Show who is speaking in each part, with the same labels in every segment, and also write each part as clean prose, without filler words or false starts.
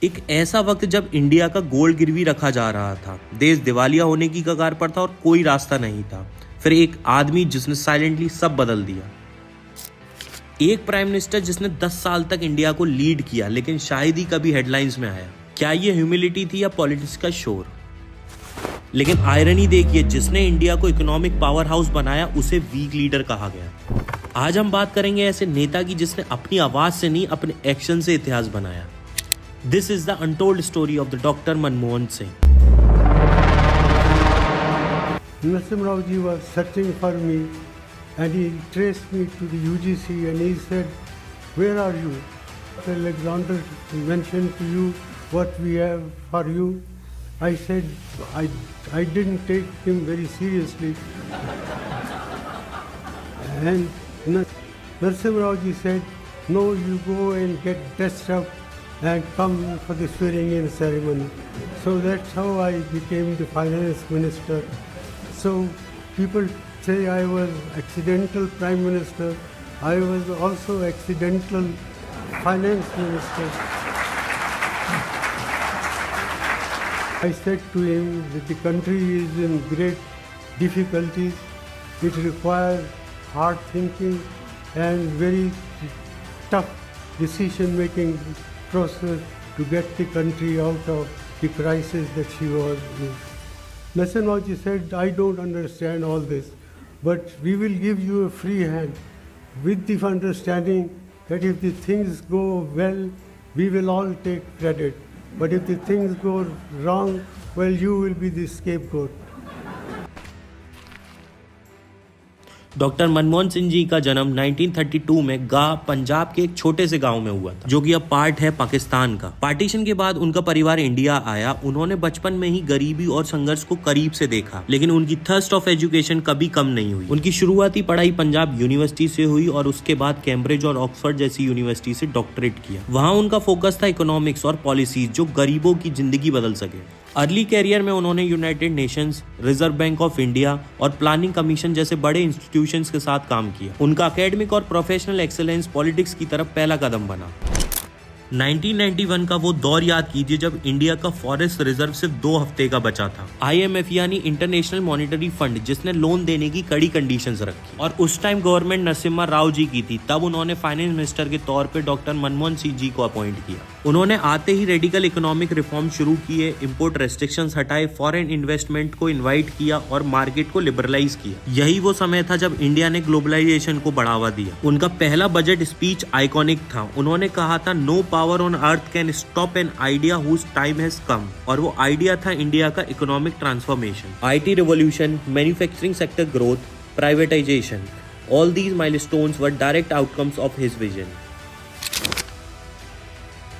Speaker 1: एक ऐसा वक्त जब इंडिया का गोल्ड गिरवी रखा जा रहा था, देश दिवालिया होने की कगार पर था और कोई रास्ता नहीं था। फिर एक आदमी जिसने साइलेंटली सब बदल दिया। एक प्राइम मिनिस्टर जिसने 10 साल तक इंडिया को लीड किया लेकिन शायद ही कभी हेडलाइंस में आया। क्या ये ह्यूमिलिटी थी या पॉलिटिक्स का शोर? लेकिन आयरनी देखिए, जिसने इंडिया को इकोनॉमिक पावर हाउस बनाया उसे वीक लीडर कहा गया। आज हम बात करेंगे ऐसे नेता की जिसने अपनी आवाज से नहीं, अपने एक्शन से इतिहास बनाया। This is the untold story of the Dr. Manmohan Singh.
Speaker 2: Narasimha Rao ji was searching for me and he traced me to the UGC and he said, "Where are you?" Alexander mentioned to you what we have for you. I said, I didn't take him very seriously. And Narasimha Rao ji said, "No, you go and get dressed up and come for the swearing-in ceremony." So that's how I became the finance minister. So people say I was accidental prime minister. I was also accidental finance minister. I said to him that the country is in great difficulties. It requires hard thinking and very tough decision-making process to get the country out of the crisis that she was in. Narasimha Rao ji said, "I don't understand all this, but we will give you a free hand with the understanding that if the things go well, we will all take credit. But if the things go wrong, well, you will be the scapegoat."
Speaker 1: Doctor Manmohan Singh ji का जन्म 1932 में पंजाब के एक छोटे से गांव में हुआ था, जो कि अब पार्ट है पाकिस्तान का। पार्टीशन के बाद उनका परिवार इंडिया आया। उन्होंने बचपन में ही गरीबी और संघर्ष को करीब से देखा, लेकिन उनकी थर्स्ट ऑफ एजुकेशन कभी कम नहीं हुई। उनकी शुरुआती पढ़ाई पंजाब यूनिवर्सिटी से हुई और उसके बाद कैम्ब्रिज और ऑक्सफोर्ड जैसी यूनिवर्सिटी से डॉक्टरेट किया। वहाँ उनका फोकस था इकोनॉमिक्स और पॉलिसीज जो गरीबों की जिंदगी बदल सके। अर्ली कैरियर में उन्होंने United Nations, reserve bank of India और प्लानिंग कमीशन जैसे बड़े इंस्टीट्यूशंस के साथ काम किया। उनका एकेडमिक और प्रोफेशनल एक्सेलेंस पॉलिटिक्स की तरफ पहला कदम बना। 1991 का वो दौर याद कीजिए जब इंडिया का फॉरेस्ट रिजर्व सिर्फ 2 हफ्ते का बचा था। IMF यानी इंटरनेशनल मॉनेटरी फंड, जिसने लोन देने की कड़ी कंडीशंस रखी और उस टाइम गवर्नमेंट नरसिम्हा राव जी की थी। तब उन्होंने फाइनेंस मिनिस्टर के तौर पे डॉक्टर मनमोहन सिंह जी को अपॉइंट किया। उन्होंने आते ही रेडिकल इकोनॉमिक रिफॉर्म शुरू किए, इंपोर्ट रेस्ट्रिक्शंस हटाए, फॉरेन इन्वेस्टमेंट को इन्वाइट किया और मार्केट को लिबरलाइज किया। यही वो समय था जब इंडिया ने ग्लोबलाइजेशन को बढ़ावा दिया। उनका पहला बजट स्पीच आइकॉनिक था। उन्होंने कहा था, "no power on earth can stop an idea whose time has come", और वो आइडिया था इंडिया का economic transformation, IT revolution, manufacturing sector growth, privatisation. All these milestones were direct outcomes of his vision.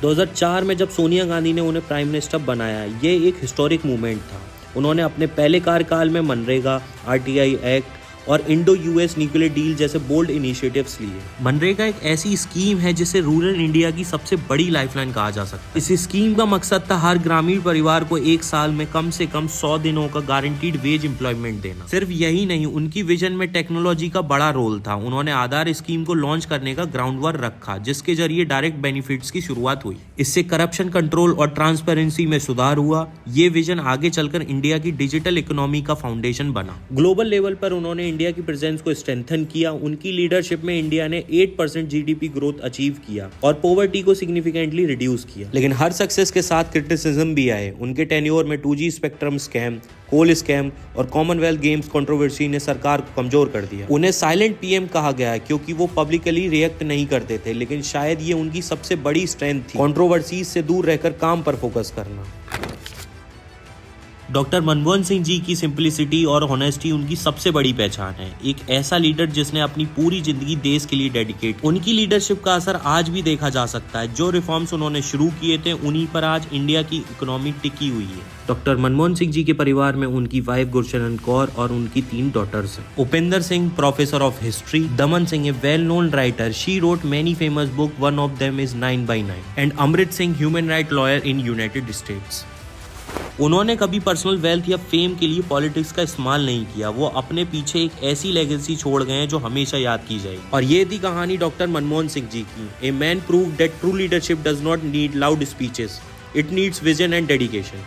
Speaker 1: 2004 में जब सोनिया गांधी ने उन्हें prime minister बनाया, ये एक हिस्टोरिक मूवमेंट था। उन्होंने अपने पहले कार्यकाल में मनरेगा, RTI एक्ट और इंडो US न्यूक्लियर डील जैसे बोल्ड इनिशिएटिव्स लिए। मनरेगा एक ऐसी स्कीम है जिसे रूरल इंडिया की सबसे बड़ी लाइफलाइन कहा जा सकता है। इस स्कीम का मकसद था हर ग्रामीण परिवार को एक साल में कम से कम 100 दिनों का गारंटीड वेज एम्प्लॉयमेंट देना। सिर्फ यही नहीं, उनकी विजन में टेक्नोलॉजी का बड़ा रोल था। उन्होंने आधार स्कीम को लॉन्च करने का ग्राउंड वर्क रखा, जिसके जरिए डायरेक्ट बेनिफिट्स की शुरुआत हुई। इससे करप्शन कंट्रोल और ट्रांसपेरेंसी में सुधार हुआ। ये विजन आगे चलकर इंडिया की डिजिटल इकोनॉमी का फाउंडेशन बना। ग्लोबल लेवल पर उन्होंने इंडिया की प्रेजेंस को स्ट्रेंथन किया। उनकी लीडरशिप में इंडिया ने 8% GDP ग्रोथ अचीव किया और पॉवर्टी को सिग्निफिकेंटली रिड्यूस किया। लेकिन हर सक्सेस के साथ क्रिटिसिज्म भी आए। उनके टेन्योर में 2G स्पेक्ट्रम स्कैम, कोल स्कैम और कॉमनवेल्थ गेम्स कंट्रोवर्सी ने सरकार को कमजोर कर दिया। उन्हें साइलेंट PM कहा गया क्योंकि वो पब्लिकली रिएक्ट नहीं करते थे, लेकिन शायद ये उनकी सबसे बड़ी स्ट्रेंथ थी, कंट्रोवर्सीज से दूर रहकर काम पर फोकस करना। डॉक्टर मनमोहन सिंह जी की सिंपलिसिटी और ऑनेस्टी उनकी सबसे बड़ी पहचान है। एक ऐसा लीडर जिसने अपनी पूरी जिंदगी देश के लिए डेडिकेट। उनकी लीडरशिप का असर आज भी देखा जा सकता है। जो रिफॉर्म्स उन्होंने शुरू किए थे, उन्हीं पर आज इंडिया की इकोनॉमी टिकी हुई है। डॉक्टर मनमोहन सिंह जी के परिवार में उनकी वाइफ गुरशरण कौर और उनकी 3 डॉटर्स हैं। Upendra Singh, professor of history. Daman Singh, a well known writer, she wrote many famous book, one of them is 9x9। And Amrit Singh, human right lawyer in United States. उन्होंने कभी पर्सनल वेल्थ या फेम के लिए पॉलिटिक्स का इस्तेमाल नहीं किया। वो अपने पीछे एक ऐसी लेगेसी छोड़ गए हैं जो हमेशा याद की जाएगी। और ये थी कहानी डॉक्टर मनमोहन सिंह जी की। A man proved that true leadership does not need loud speeches, It needs vision and dedication.